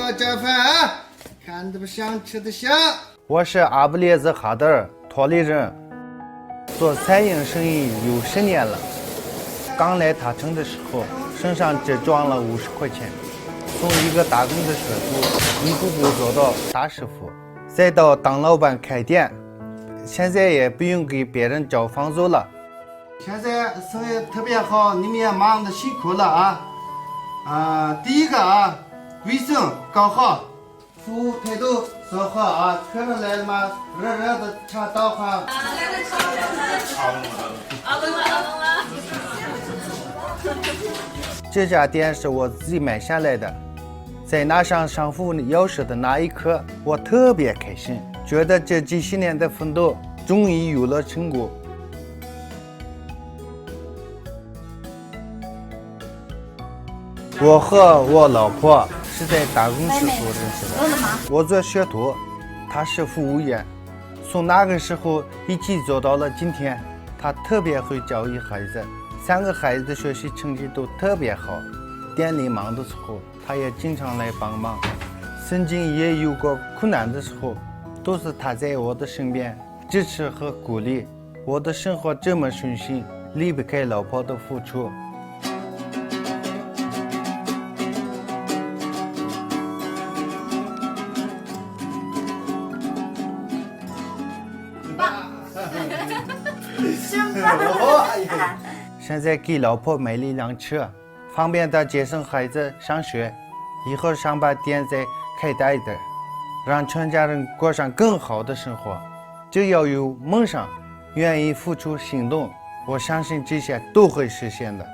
多做饭啊，看着不想吃的香。我是阿布列兹哈德尔托里人，做餐饮生意有10年了。刚来塔城的时候，身上只装了50块钱，从一个打工的学徒一步步走到大师傅，再到当老板开店，现在也不用给别人交房租了。现在生意特别好，你们也忙得辛苦了啊！第一个啊，卫生搞好，服务态度做好啊！客人来了嘛，热热的茶倒好。这家店是我自己买下来的，在拿上商户钥匙的那一刻，我特别开心，觉得这几十年的奋斗终于有了成果。我和我老婆是在打工时候认识的，我做学徒，他是服务员，从那个时候一起走到了今天。他特别会教育孩子，3个孩子的学习成绩都特别好，店里忙的时候他也经常来帮忙，曾经也有过困难的时候，都是他在我的身边支持和鼓励。我的生活这么顺心，离不开老婆的付出。现在给老婆买了一辆车，方便她接送孩子上学，以后想把店再开大一点，让全家人过上更好的生活。只要有梦想，愿意付出行动，我相信这些都会实现的。